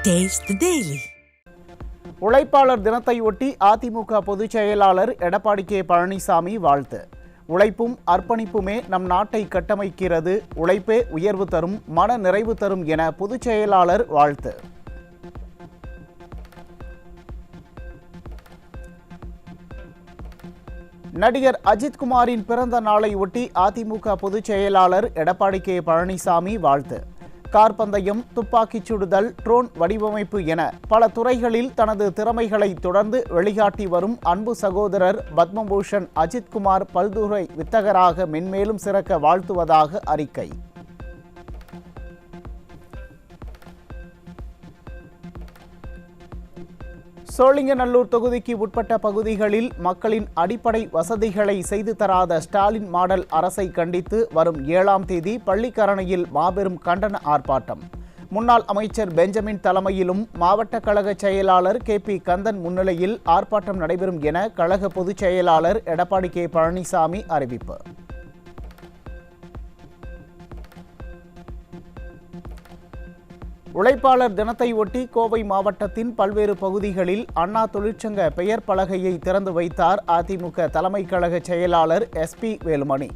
Taste the Daily. உழைப்பாளர் தினத்தை ஒட்டி அதிமுக பொதுச் செயலாளர் எடப்பாடி கே பழனிசாமி வாழ்த்து. உழைப்பும் அர்ப்பணிப்புமே நம் நாட்டை கட்டமைக்கிறது, உழைப்பே உயர்வு தரும், மன நிறைவு தரும் என பொதுச் செயலாளர் வாழ்த்து. நடிகர் அஜித்குமாரின் பிறந்த நாளை ஒட்டி அதிமுக பொதுச் செயலாளர் எடப்பாடி கே பழனிசாமி வாழ்த்து. கார்பந்தயம், துப்பாக்கிச் சுடுதல், ட்ரோன் வடிவமைப்பு என பல துறைகளில் தனது திறமைகளை தொடர்ந்து வெளிக்காட்டி வரும் அன்பு சகோதரர் பத்மபூஷன் அஜித்குமார் பல்துறை வித்தகராக மென்மேலும் சிறக்க வாழ்த்துவதாக அறிக்கை. சோழிங்கநல்லூர் தொகுதிக்கு உட்பட்ட பகுதிகளில் மக்களின் அடிப்படை வசதிகளை செய்து தராத ஸ்டாலின் மாடல் அரசை கண்டித்து வரும் 7ஆம் தேதி பள்ளிக்கரணையில் மாபெரும் கண்டன ஆர்ப்பாட்டம். முன்னாள் அமைச்சர் பெஞ்சமின் தலைமையிலும் மாவட்ட கழக செயலாளர் KP கந்தன் முன்னிலையில் ஆர்ப்பாட்டம் நடைபெறும் என கழக பொதுச் செயலாளர் எடப்பாடி கே பழனிசாமி அறிவிப்பு. உழைப்பாளர் தினத்தை ஒட்டி கோவை மாவட்டத்தின் பல்வேறு பகுதிகளில் அண்ணா தொழிற்சங்க பெயர் பலகையை திறந்து வைத்தார் அதிமுக தலைமை கழக செயலாளர் SP வேலுமணி.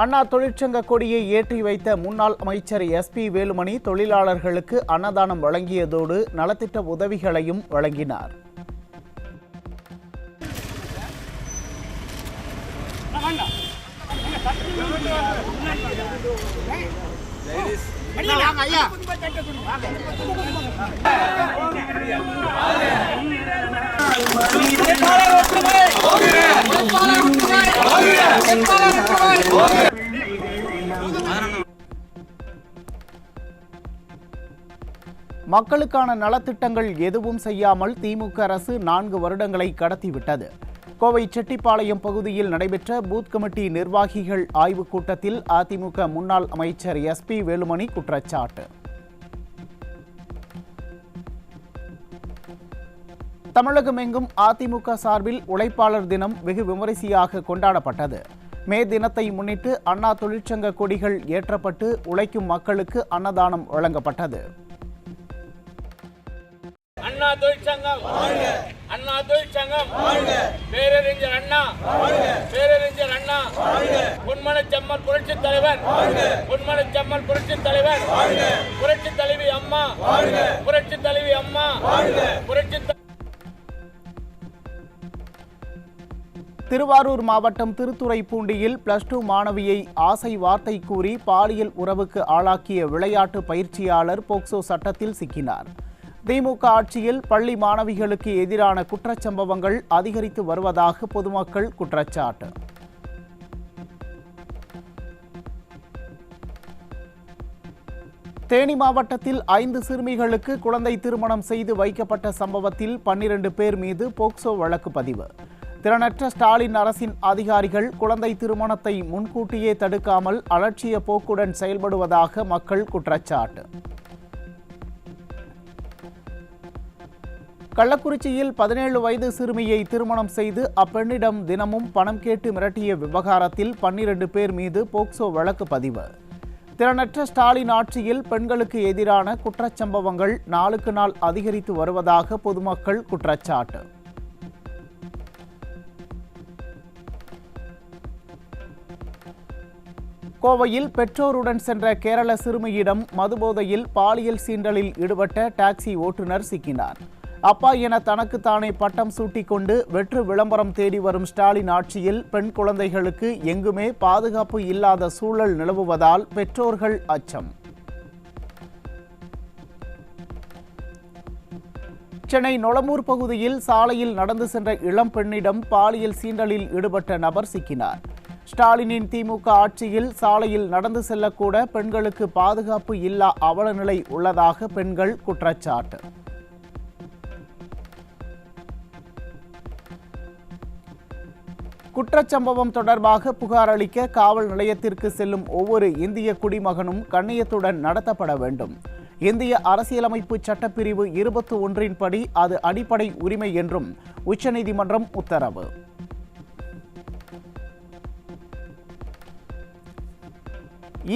அண்ணா தொழிற்சங்க கொடியை ஏற்றி வைத்த முன்னாள் அமைச்சர் SP வேலுமணி தொழிலாளர்களுக்கு அன்னதானம் வழங்கியதோடு நலத்திட்ட உதவிகளையும் வழங்கினார். மக்களுக்கான நலத்திட்டங்கள் எதுவும் செய்யாமல் திமுக அரசு 4 வருடங்களை கடத்திவிட்டது. கோவை செட்டிப்பாளையம் பகுதியில் நடைபெற்ற பூத் கமிட்டி நிர்வாகிகள் ஆய்வுக் கூட்டத்தில் அதிமுக முன்னாள் அமைச்சர் SP வேலுமணி குற்றச்சாட்டு. தமிழகமெங்கும் அதிமுக சார்பில் உழைப்பாளர் தினம் வெகு விமரிசையாக கொண்டாடப்பட்டது. மே தினத்தை முன்னிட்டு அண்ணா தொழிற்சங்க கொடிகள் ஏற்றப்பட்டு உழைக்கும் மக்களுக்கு அன்னதானம் வழங்கப்பட்டது. அண்ணா தொழிற்சங்கம் அண்ணா தொழிற்சங்கம் பேரறிஞர் அண்ணா பேரறிஞர் அண்ணா பொன்மனச்செம்மல் புரட்சித் தலைவர் பொன்மனச்செம்மல் புரட்சித் தலைவர் புரட்சித் தலைவி அம்மா புரட்சித் தலைவி அம்மா புரட்சித். திருவாரூர் மாவட்டம் திருத்துறைப்பூண்டியில் +2 மாணவியை ஆசை வார்த்தை கூறி பாலியல் உறவுக்கு ஆளாக்கிய விளையாட்டு பயிற்சியாளர் போக்சோ சட்டத்தில் சிக்கினார். திமுக ஆட்சியில் பள்ளி மாணவிகளுக்கு எதிரான குற்றச்சம்பவங்கள் அதிகரித்து வருவதாக பொதுமக்கள் குற்றச்சாட்டு. தேனி மாவட்டத்தில் 5 சிறுமிகளுக்கு குழந்தை திருமணம் செய்து வைக்கப்பட்ட சம்பவத்தில் 12 பேர் மீது போக்சோ வழக்கு பதிவு. திறனற்ற ஸ்டாலின் அரசின் அதிகாரிகள் குழந்தை திருமணத்தை முன்கூட்டியே தடுக்காமல் அலட்சிய போக்குடன் செயல்படுவதாக மக்கள் குற்றச்சாட்டு. கள்ளக்குறிச்சியில் 17 வயது சிறுமியை திருமணம் செய்து அப்பெண்ணிடம் தினமும் பணம் கேட்டு மிரட்டிய விவகாரத்தில் 12 பேர் மீது போக்சோ வழக்கு பதிவு. திறனற்ற ஸ்டாலின் ஆட்சியில் பெண்களுக்கு எதிரான குற்றச்சம்பவங்கள் நாளுக்கு நாள் அதிகரித்து வருவதாக பொதுமக்கள் குற்றச்சாட்டு. கோவையில் பெற்றோருடன் சென்ற கேரள சிறுமியிடம் மதுபோதையில் பாலியல் சீண்டலில் ஈடுபட்ட டாக்ஸி ஓட்டுநர் சிக்கினார். அப்பா என தனக்குத்தானே பட்டம் சூட்டிக்கொண்டு வெற்று விளம்பரம் தேடி வரும் ஸ்டாலின் ஆட்சியில் பெண் குழந்தைகளுக்கு எங்குமே பாதுகாப்பு இல்லாத சூழல் நிலவுவதால் பெற்றோர்கள் அச்சம். சென்னை நொளம்பூர் பகுதியில் சாலையில் நடந்து சென்ற இளம் பெண்ணிடம் பாலியல் சீண்டலில் ஈடுபட்ட நபர் சிக்கினார். ஸ்டாலினின் திமுக ஆட்சியில் சாலையில் நடந்து செல்லக்கூட பெண்களுக்கு பாதுகாப்பு இல்லா அவலநிலை உள்ளதாக பெண்கள் குற்றச்சாட்டு. குற்றச்சம்பவம் தொடர்பாக புகார் அளிக்க காவல் நிலையத்திற்கு செல்லும் ஒவ்வொரு இந்திய குடிமகனும் கண்ணியத்துடன் நடத்தப்பட வேண்டும். இந்திய அரசியலமைப்பு சட்டப்பிரிவு 21 படி அது அடிப்படை உரிமை என்றும் உச்சநீதிமன்றம் உத்தரவு.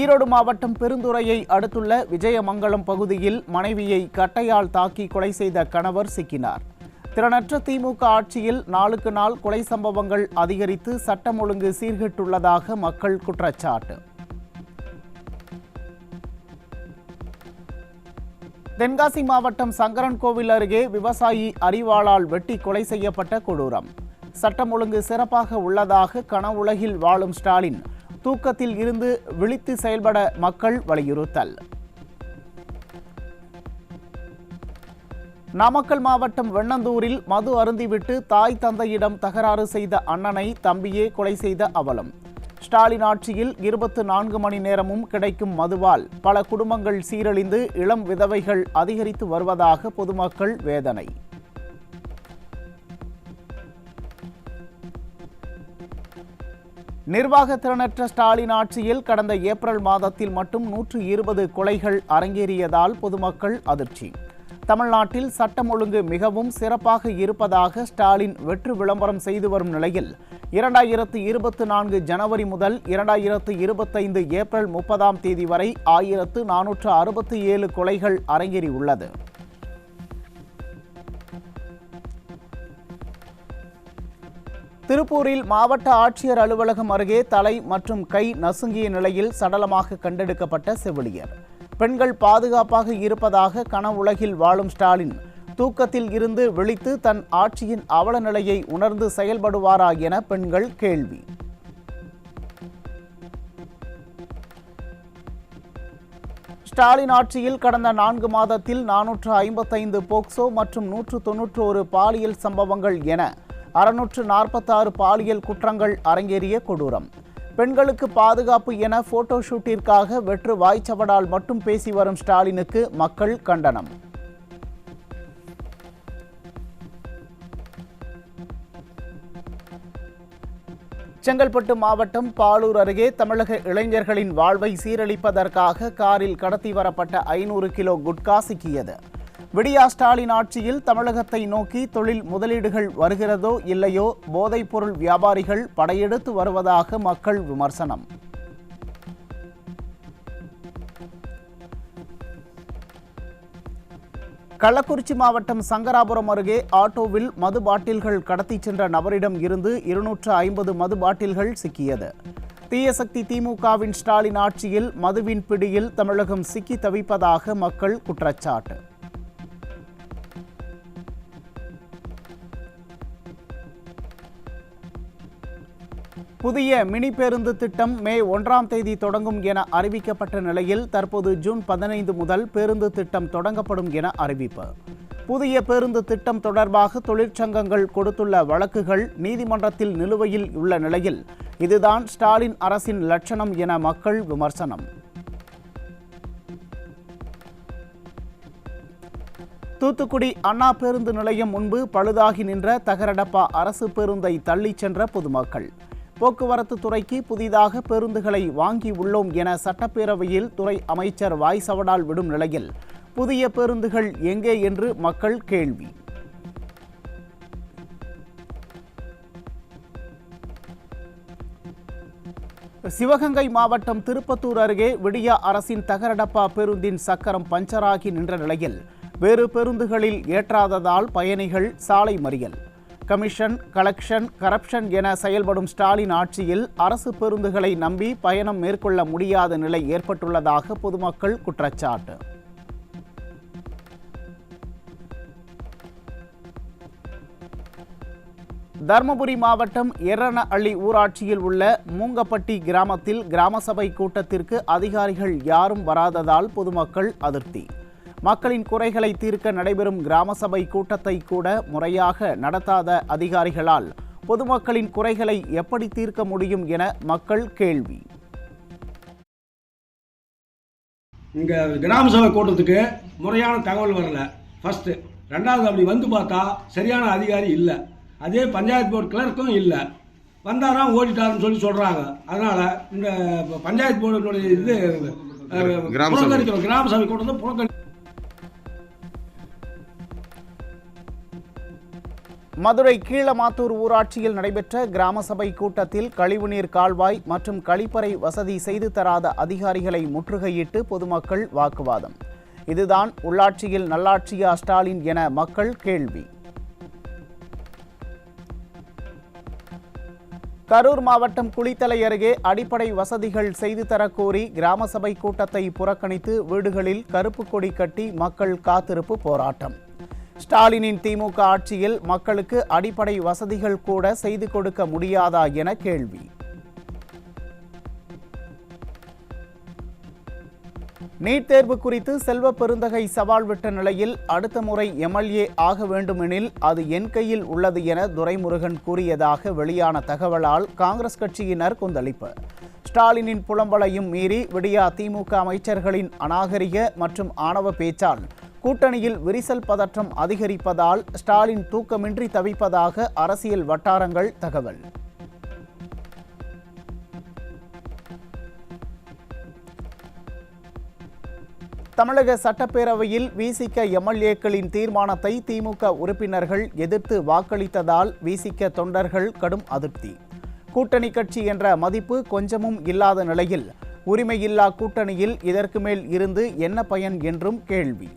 ஈரோடு மாவட்டம் பெருந்துறையை அடுத்துள்ள விஜயமங்கலம் பகுதியில் மனைவியை கட்டையால் தாக்கி கொலை செய்த கணவர் சிக்கினார். திறனற்ற திமுக ஆட்சியில் நாளுக்கு நாள் கொலை சம்பவங்கள் அதிகரித்து சட்டம் ஒழுங்கு சீர்கெட்டுள்ளதாக மக்கள் குற்றச்சாட்டு. தென்காசி மாவட்டம் சங்கரன்கோவில் அருகே விவசாயி அரிவாளால் வெட்டி கொலை செய்யப்பட்ட கொடூரம். சட்டம் ஒழுங்கு சிறப்பாக உள்ளதாக கனவுலகில் வாழும் ஸ்டாலின் தூக்கத்தில் இருந்து விழித்து செயல்பட மக்கள் வலியுறுத்தல். நாமக்கல் மாவட்டம் வெண்ணந்தூரில் மது அருந்திவிட்டு தாய் தந்தையிடம் தகராறு செய்த அண்ணனை தம்பியே கொலை செய்த அவலம். ஸ்டாலின் ஆட்சியில் 24 மணி நேரமும் கிடைக்கும் மதுவால் பல குடும்பங்கள் சீரழிந்து இளம் விதவைகள் அதிகரித்து வருவதாக பொதுமக்கள் வேதனை. நிர்வாக திறனற்ற ஸ்டாலின் ஆட்சியில் கடந்த ஏப்ரல் மாதத்தில் மட்டும் 120 கொலைகள் அரங்கேறியதால் பொதுமக்கள் அதிர்ச்சி. தமிழ்நாட்டில் சட்டம் ஒழுங்கு மிகவும் சிறப்பாக இருப்பதாக ஸ்டாலின் வெற்று விளம்பரம் செய்து வரும் நிலையில் 2024 ஜனவரி முதல் 2025 ஏப்ரல் 30ஆம் தேதி வரை 1467 கொலைகள் அரங்கேறியுள்ளது. திருப்பூரில் மாவட்ட ஆட்சியர் அலுவலகம் அருகே தலை மற்றும் கை நசுங்கிய நிலையில் சடலமாக கண்டெடுக்கப்பட்ட செவிலியர். பெண்கள் பாதுகாப்பாக இருப்பதாக கனவுலகில் வாழும் ஸ்டாலின் தூக்கத்தில் இருந்து விழித்து தன் ஆட்சியின் அவல நிலையை உணர்ந்து செயல்படுவாரா என பெண்கள் கேள்வி. ஸ்டாலின் ஆட்சியில் கடந்த 4 மாதத்தில் 455 போக்சோ மற்றும் 191 பாலியல் சம்பவங்கள் என 646 பாலியல் குற்றங்கள் அரங்கேறிய கொடூரம். பெண்களுக்கு பாதுகாப்பு என போட்டோ ஷூட்டிற்காக வெற்று வாய்ச்சவடால் மட்டும் பேசி வரும் ஸ்டாலினுக்கு மக்கள் கண்டனம். செங்கல்பட்டு மாவட்டம் பாலூர் அருகே தமிழக இளைஞர்களின் வாழ்வை சீரழிப்பதற்காக காரில் கடத்தி வரப்பட்ட 500 கிலோ குட்கா சிக்கியது. விடியா ஸ்டாலின் ஆட்சியில் தமிழகத்தை நோக்கி தொழில் முதலீடுகள் வருகிறதோ இல்லையோ போதைப் பொருள் வியாபாரிகள் படையெடுத்து வருவதாக மக்கள் விமர்சனம். கள்ளக்குறிச்சி மாவட்டம் சங்கராபுரம் அருகே ஆட்டோவில் மது பாட்டில்கள் கடத்திச் சென்ற நபரிடம் இருந்து 250 மது பாட்டில்கள் சிக்கியது. தீயசக்தி திமுகவின் ஸ்டாலின் ஆட்சியில் மதுவின் பிடியில் தமிழகம் சிக்கி தவிப்பதாக மக்கள் குற்றச்சாட்டு. புதிய மினி பேருந்து திட்டம் மே 1ஆம் தேதி தொடங்கும் என அறிவிக்கப்பட்ட நிலையில் தற்போது ஜூன் 15 முதல் பேருந்து திட்டம் தொடங்கப்படும் என அறிவிப்பு. புதிய பேருந்து திட்டம் தொடர்பாக தொழிற்சங்கங்கள் கொடுத்துள்ள வழக்குகள் நீதிமன்றத்தில் நிலுவையில் உள்ள நிலையில் இதுதான் ஸ்டாலின் அரசின் லட்சணம் என மக்கள் விமர்சனம். தூத்துக்குடி அண்ணா பேருந்து நிலையம் முன்பு பழுதாகி நின்ற தகரடப்பா அரசு பேருந்தை தள்ளிச் சென்ற பொதுமக்கள். போக்குவரத்து துறைக்கு புதிதாக பேருந்துகளை வாங்கி உள்ளோம் என சட்டப்பேரவையில் துறை அமைச்சர் வாய்சவடால் விடும் நிலையில் புதிய பேருந்துகள் எங்கே என்று மக்கள் கேள்வி. சிவகங்கை மாவட்டம் திருப்பத்தூர் அருகே விடியா அரசின் தகரடப்பா பேருந்தின் சக்கரம் பஞ்சராகி நின்ற நிலையில் வேறு பேருந்துகளில் ஏற்றாததால் பயணிகள் சாலை மறியல். கமிஷன், கலெக்ஷன், கரப்ஷன் என செயல்படும் ஸ்டாலின் ஆட்சியில் அரசு பேருந்துகளை நம்பி பயணம் மேற்கொள்ள முடியாத நிலை ஏற்பட்டுள்ளதாக பொதுமக்கள் குற்றச்சாட்டு. தருமபுரி மாவட்டம் எர்ரனஹள்ளி ஊராட்சியில் உள்ள மூங்கப்பட்டி கிராமத்தில் கிராம சபை கூட்டத்திற்கு அதிகாரிகள் யாரும் வராததால் பொதுமக்கள் அதிருப்தி. மக்களின் குறைகளை தீர்க்க நடைபெறும் கிராம சபை கூட்டத்தை கூட முறையாக நடத்தாத அதிகாரிகளால் பொதுமக்களின் குறைகளை எப்படி தீர்க்க முடியும் என மக்கள் கேள்வி. இங்க கிராம சபை கூட்டத்துக்கு முறையான தகவல் வரல. ஃபர்ஸ்ட், ரெண்டாவது அப்படி வந்து பார்த்தா சரியான அதிகாரி இல்லை. அதே பஞ்சாயத்து போர்டு கிளர்க்கும் இல்லை. வந்தாராம் ஓடிட்டாருன்னு சொல்லி சொல்கிறாங்க. அதனால் இந்த பஞ்சாயத்து போர்டுடைய இது புறக்கணிக்கிறோம். கிராம சபை கூட்டத்தை புறக்கணி. மதுரை கீழமாத்தூர் ஊராட்சியில் நடைபெற்ற கிராம சபை கூட்டத்தில் கழிவுநீர் கால்வாய் மற்றும் கழிப்பறை வசதி செய்து தராத அதிகாரிகளை முற்றுகையிட்டு பொதுமக்கள் வாக்குவாதம். இதுதான் உள்ளாட்சியில் நல்லாட்சியா ஸ்டாலின் என மக்கள் கேள்வி. கரூர் மாவட்டம் குளித்தலை அருகே அடிப்படை வசதிகள் செய்து தரக்கோரி கிராம சபை கூட்டத்தை புறக்கணித்து வீடுகளில் கருப்பு கொடி கட்டி மக்கள் காத்திருப்பு போராட்டம். ஸ்டாலினின் திமுக ஆட்சியில் மக்களுக்கு அடிப்படை வசதிகள் கூட செய்து கொடுக்க முடியாதா என கேள்வி. நீட் தேர்வு குறித்து செல்வ பெருந்தகை சவால் விட்ட நிலையில் அடுத்த முறை எம்எல்ஏ ஆக வேண்டுமெனில் அது என் கையில் உள்ளது என துரைமுருகன் கூறியதாக வெளியான தகவலால் காங்கிரஸ் கட்சியினர் கொந்தளிப்பு. ஸ்டாலினின் புலம்பலையும் மீறி விடியா திமுக அமைச்சர்களின் அநாகரிக மற்றும் ஆணவ பேச்சால் கூட்டணியில் விரிசல் பதற்றம் அதிகரிப்பதால் ஸ்டாலின் தூக்கமின்றி தவிப்பதாக அரசியல் வட்டாரங்கள் தகவல். தமிழக சட்டப்பேரவையில் விசிக எம்எல்ஏக்களின் தீர்மானத்தை திமுக உறுப்பினர்கள் எதிர்த்து வாக்களித்ததால் விசிக தொண்டர்கள் கடும் அதிருப்தி. கூட்டணி கட்சி என்ற மதிப்பு கொஞ்சமும் இல்லாத நிலையில் உரிமையில்லா கூட்டணியில் இதற்கு மேல் இருந்து என்ன பயன் என்றும் கேள்வி.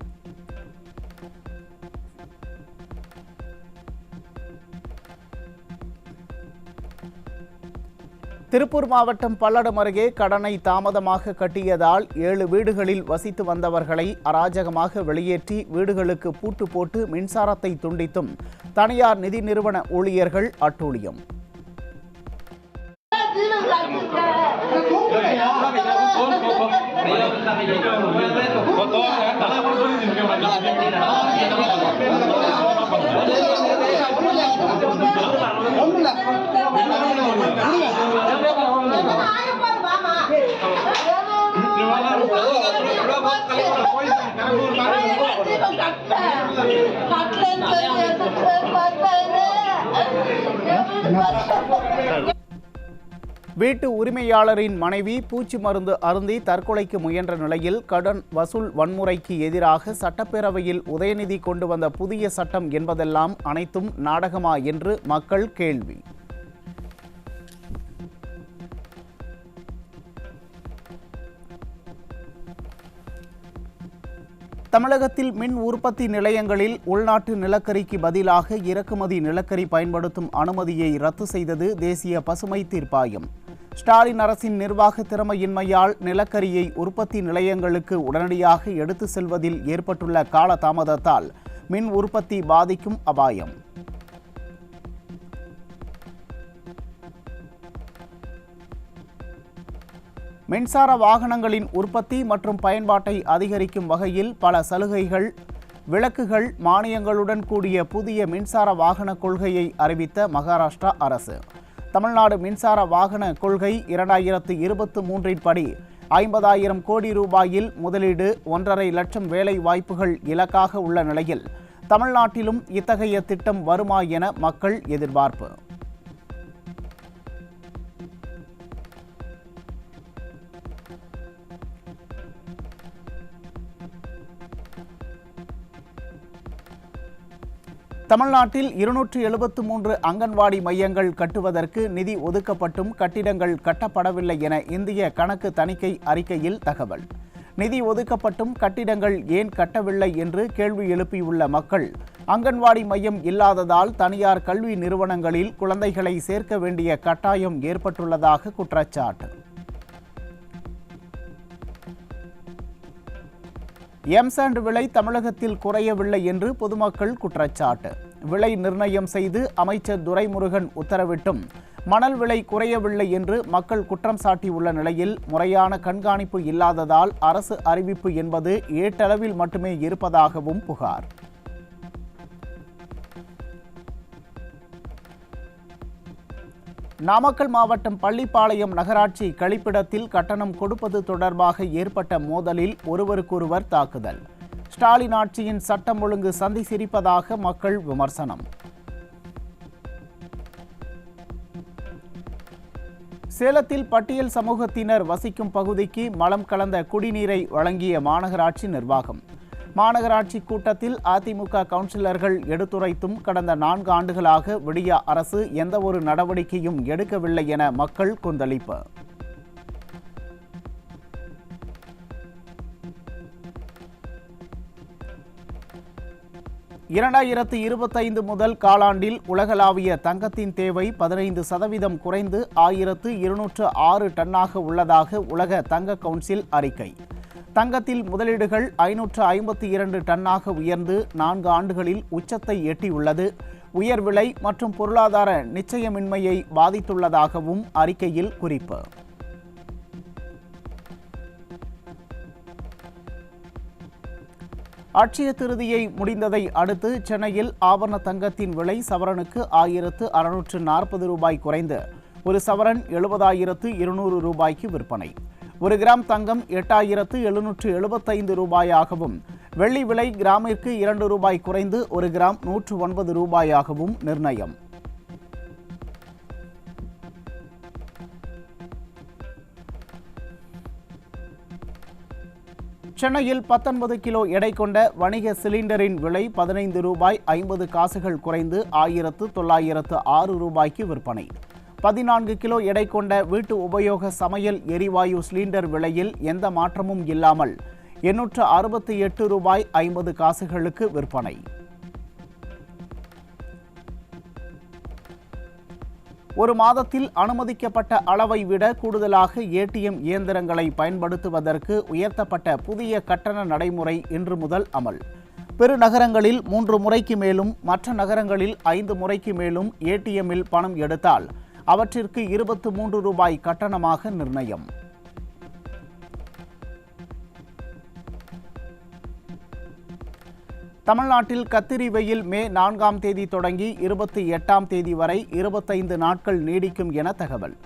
திருப்பூர் மாவட்டம் பல்லடம் அருகே கடனை தாமதமாக கட்டியதால் 7 வீடுகளில் வசித்து வந்தவர்களை அராஜகமாக வெளியேற்றி வீடுகளுக்கு பூட்டு போட்டு மின்சாரத்தை துண்டித்தும் தனியார் நிதி நிறுவன ஊழியர்கள் அட்டூழியம். வீட்டு உரிமையாளரின் மனைவி பூச்சி மருந்து அருந்தி தற்கொலைக்கு முயன்ற நிலையில் கடன் வசூல் வன்முறைக்கு எதிராக சட்டப்பேரவையில் உதயநிதி கொண்டு வந்த புதிய சட்டம் என்பதெல்லாம் அனைத்தும் நாடகமா என்று மக்கள் கேள்வி. தமிழகத்தில் மின் உற்பத்தி நிலையங்களில் உள்நாட்டு நிலக்கரிக்கு பதிலாக இறக்குமதி நிலக்கரி பயன்படுத்தும் அனுமதியை ரத்து செய்தது தேசிய பசுமை தீர்ப்பாயம். ஸ்டாலின் அரசின் நிர்வாக திறமையின்மையால் நிலக்கரியை உற்பத்தி நிலையங்களுக்கு உடனடியாக எடுத்து செல்வதில் ஏற்பட்டுள்ள காலதாமதத்தால் மின் உற்பத்தி பாதிக்கும் அபாயம். மின்சார வாகனங்களின் உற்பத்தி மற்றும் பயன்பாட்டை அதிகரிக்கும் வகையில் பல சலுகைகள், விலக்குகள், மானியங்களுடன் கூடிய புதிய மின்சார வாகன கொள்கையை அறிவித்த மகாராஷ்டிரா அரசு. தமிழ்நாடு மின்சார வாகன கொள்கை 2023 படி 50,000 கோடி ரூபாயில் முதலீடு, 1.5 லட்சம் வேலை வாய்ப்புகள் இலக்காக உள்ள நிலையில் தமிழ்நாட்டிலும் இத்தகைய திட்டம் வருமா என மக்கள் எதிர்பார்ப்பு. தமிழ்நாட்டில் 273 அங்கன்வாடி மையங்கள் கட்டுவதற்கு நிதி ஒதுக்கப்பட்டும் கட்டிடங்கள் கட்டப்படவில்லை என இந்திய கணக்கு தணிக்கை அறிக்கையில் தகவல். நிதி ஒதுக்கப்பட்டும் கட்டிடங்கள் ஏன் கட்டவில்லை என்று கேள்வி எழுப்பியுள்ள மக்கள், அங்கன்வாடி மையம் இல்லாததால் தனியார் கல்வி நிறுவனங்களில் குழந்தைகளை சேர்க்க வேண்டிய கட்டாயம் ஏற்பட்டுள்ளதாக குற்றச்சாட்டு. எம்சாண்ட் விலை தமிழகத்தில் குறையவில்லை என்று பொதுமக்கள் குற்றச்சாட்டு. விலை நிர்ணயம் செய்து அமைச்சர் துரைமுருகன் உத்தரவிட்டும் மணல் விலை குறையவில்லை என்று மக்கள் குற்றம் சாட்டியுள்ள நிலையில் முறையான கண்காணிப்பு இல்லாததால் அரசு அறிவிப்பு என்பது ஏட்டளவில் மட்டுமே இருப்பதாகவும் புகார். நாமக்கல் மாவட்டம் பள்ளிப்பாளையம் நகராட்சி கழிப்பிடத்தில் கட்டணம் கொடுப்பது தொடர்பாக ஏற்பட்ட மோதலில் ஒருவருக்கொருவர் தாக்குதல். ஸ்டாலின் ஆட்சியின் சட்டம் ஒழுங்கு சந்தி சிரிப்பதாக மக்கள் விமர்சனம். சேலத்தில் பட்டியல் சமூகத்தினர் வசிக்கும் பகுதிக்கு மலம் கலந்த குடிநீரை வழங்கிய மாநகராட்சி நிர்வாகம். மாநகராட்சி கூட்டத்தில் அதிமுக கவுன்சிலர்கள் எடுத்துரைத்தும் கடந்த 4 ஆண்டுகளாக விடியா அரசு எந்தவொரு நடவடிக்கையும் எடுக்கவில்லை என மக்கள் கொந்தளிப்பு. (2025) முதல் காலாண்டில் உலகளாவிய தங்கத்தின் தேவை 15% குறைந்து 1206 டன்னாக உள்ளதாக உலக தங்க கவுன்சில் அறிக்கை. தங்கத்தில் முதலீடுகள் 552 டன்னாக உயர்ந்து 4 ஆண்டுகளில் உச்சத்தை எட்டியுள்ளது. உயர் விலை மற்றும் பொருளாதார நிச்சயமின்மையை பாதித்துள்ளதாகவும் அறிக்கையில் குறிப்பு. அட்சய திருதியை முடிந்ததை அடுத்து சென்னையில் ஆபரண தங்கத்தின் விலை சவரனுக்கு 1640 ரூபாய் குறைந்து ஒரு சவரன் 70,200 ரூபாய்க்கு விற்பனை. 1 கிராம் தங்கம் 8775 ரூபாயாகவும், வெள்ளி விலை கிராமிற்கு 2 ரூபாய் குறைந்து 1 கிராம் 109 ரூபாயாகவும் நிர்ணயம். சென்னையில் 19 கிலோ எடை கொண்ட வணிக சிலிண்டரின் விலை 15 ரூபாய் 50 காசுகள் குறைந்து 1906 ரூபாய்க்கு விற்பனை. 14 கிலோ எடை கொண்ட வீட்டு உபயோக சமையல் எரிவாயு சிலிண்டர் விலையில் எந்த மாற்றமும் இல்லாமல் 868 ரூபாய் 50 காசுகளுக்கு விற்பனை. ஒரு மாதத்தில் அனுமதிக்கப்பட்ட அளவை விட கூடுதலாக ஏடிஎம் இயந்திரங்களை பயன்படுத்துவதற்கு உயர்த்தப்பட்ட புதிய கட்டண நடைமுறை இன்று முதல் அமல். பெருநகரங்களில் 3 முறைக்கு மேலும், மற்ற நகரங்களில் 5 முறைக்கு மேலும் ஏடிஎம்மில் பணம் எடுத்தால் அவற்றிற்கு 23 ரூபாய் கட்டணமாக நிர்ணயம். தமிழ்நாட்டில் கத்திரி வெயில் மே 4ஆம் தேதி தொடங்கி 28ஆம் தேதி வரை 25 நாட்கள் நீடிக்கும் என தகவல்.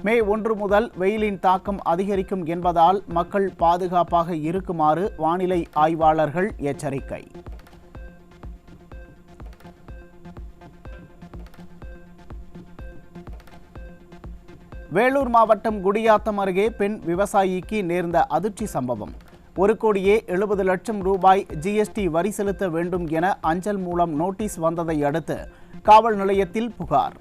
மே 1 முதல் வெயிலின் தாக்கம் அதிகரிக்கும் என்பதால் மக்கள் பாதுகாப்பாக இருக்குமாறு வானிலை ஆய்வாளர்கள் எச்சரிக்கை. வேலூர் மாவட்டம் குடியாத்தம் அருகே பெண் விவசாயிக்கு நேர்ந்த அதிர்ச்சி சம்பவம். 1,70,00,000 ரூபாய் ஜிஎஸ்டி வரி செலுத்த வேண்டும் என அஞ்சல் மூலம் நோட்டீஸ் வந்ததை அடுத்து காவல் நிலையத்தில் புகார்.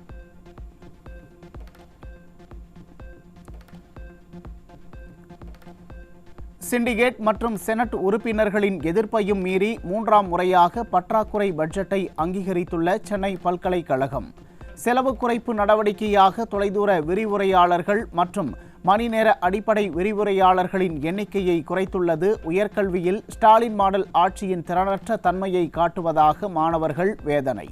சிண்டிகேட் மற்றும் செனட் உறுப்பினர்களின் எதிர்ப்பையும் மீறி 3ஆம் முறையாக பற்றாக்குறை பட்ஜெட்டை அங்கீகரித்துள்ள சென்னை பல்கலைக்கழகம். செலவு குறைப்பு நடவடிக்கையாக தொலைதூர விரிவுரையாளர்கள் மற்றும் மணிநேர அடிப்படை விரிவுரையாளர்களின் எண்ணிக்கையை குறைத்துள்ளது உயர்கல்வியில் ஸ்டாலின் மாடல் ஆட்சியின் திறனற்ற தன்மையை காட்டுவதாக மாணவர்கள் வேதனை.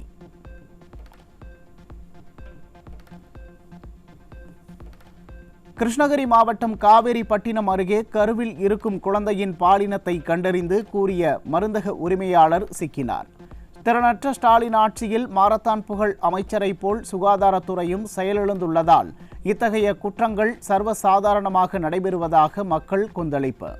கிருஷ்ணகிரி மாவட்டம் காவேரிப்பட்டினம் அருகே கருவில் இருக்கும் குழந்தையின் பாலினத்தை கண்டறிந்து கூறிய மருந்தக உரிமையாளர் சிக்கினார். திறனற்ற ஸ்டாலின் ஆட்சியில் மாரத்தான் புகழ் அமைச்சரை போல் சுகாதாரத்துறையும் செயலிழந்துள்ளதால் இத்தகைய குற்றங்கள் சர்வசாதாரணமாக நடைபெறுவதாக மக்கள் கொந்தளிப்பு.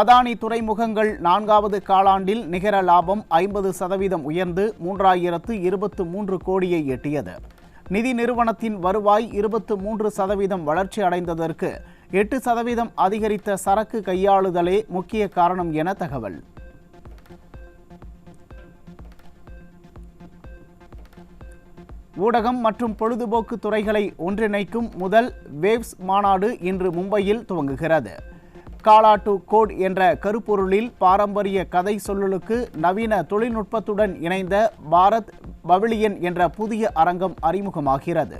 அதானி துறைமுகங்கள் 4வது காலாண்டில் நிகர லாபம் 50% உயர்ந்து 3023 கோடியை எட்டியது. நிதி நிறுவனத்தின் வருவாய் 23% வளர்ச்சி அடைந்ததற்கு 8% அதிகரித்த சரக்கு கையாளுதலே முக்கிய காரணம் என தகவல். ஊடகம் மற்றும் பொழுதுபோக்கு துறைகளை ஒன்றிணைக்கும் முதல் வேவ்ஸ் மாநாடு இன்று மும்பையில் துவங்குகிறது. காலா டு கோட் என்ற கருப்பொருளில் பாரம்பரிய கதை சொல்லலுக்கு நவீன தொழில்நுட்பத்துடன் இணைந்த பாரத் பவிலியன் என்ற புதிய அரங்கம் அறிமுகமாகிறது.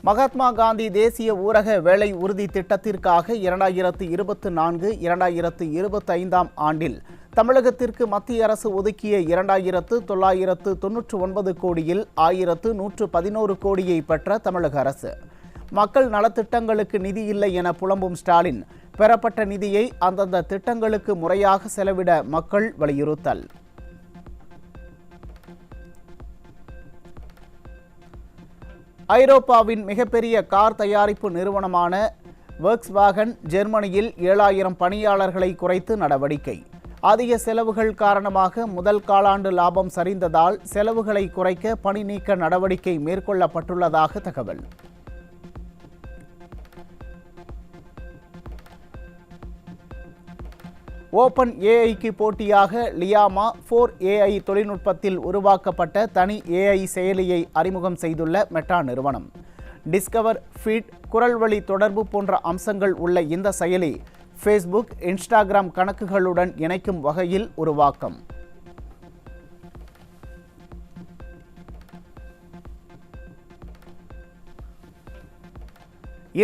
மகாத்மா காந்தி தேசிய ஊரக வேலை உறுதி திட்டத்திற்காக 2024-2025 ஆண்டில் தமிழகத்திற்கு மத்திய அரசு ஒதுக்கிய 2,999 கோடியில் 1,111 கோடியை பெற்ற தமிழக அரசு மக்கள் நலத்திட்டங்களுக்கு நிதி இல்லை என புலம்பும் ஸ்டாலின், பெறப்பட்ட நிதியை அந்தந்த திட்டங்களுக்கு முறையாக செலவிட மக்கள் வலியுறுத்தல். ஐரோப்பாவின் மிகப்பெரிய கார் தயாரிப்பு நிறுவனமான Volkswagen ஜெர்மனியில் 7000 பணியாளர்களை குறைத்து நடவடிக்கை. அதிக செலவுகள் காரணமாக முதல் காலாண்டு லாபம் சரிந்ததால் செலவுகளை குறைக்க பணி நீக்க நடவடிக்கை மேற்கொள்ளப்பட்டுள்ளதாக தகவல். ஓபன் ஏஐக்கு போட்டியாக லியாமா 4 AI தொழில்நுட்பத்தில் உருவாக்கப்பட்ட தனி AI செயலியை அறிமுகம் செய்துள்ள மெட்டா நிறுவனம். டிஸ்கவர், ஃபீட், குரல் வழி தொடர்பு போன்ற அம்சங்கள் உள்ள இந்த செயலி ஃபேஸ்புக், இன்ஸ்டாகிராம் கணக்குகளுடன் இணைக்கும் வகையில் உருவாக்கம்.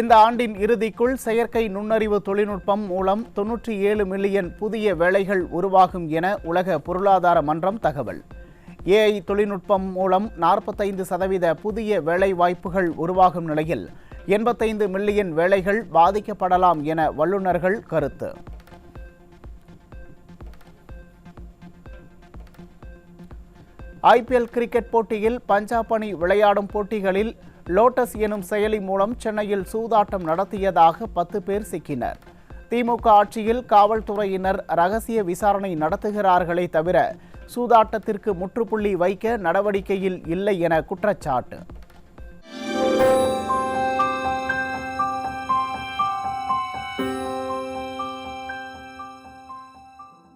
இந்த ஆண்டின் இறுதிக்குள் செயற்கை நுண்ணறிவு தொழில்நுட்பம் மூலம் 97 மில்லியன் புதிய வேலைகள் உருவாகும் என உலக பொருளாதார மன்றம் தகவல். ஏஐ தொழில்நுட்பம் மூலம் 45% புதிய வேலை வாய்ப்புகள் உருவாகும் நிலையில் 85 மில்லியன் வேலைகள் பாதிக்கப்படலாம் என வல்லுநர்கள் கருத்து. IPL கிரிக்கெட் போட்டியில் பஞ்சாப் அணி விளையாடும் போட்டிகளில் லோட்டஸ் எனும் செயலி மூலம் சென்னையில் சூதாட்டம் நடத்தியதாக 10 பேர் சிக்கினர். திமுக ஆட்சியில் காவல்துறையினர் ரகசிய விசாரணை நடத்துகிறார்களே தவிர சூதாட்டத்திற்கு முற்றுப்புள்ளி வைக்க நடவடிக்கையில் இல்லை என குற்றச்சாட்டு.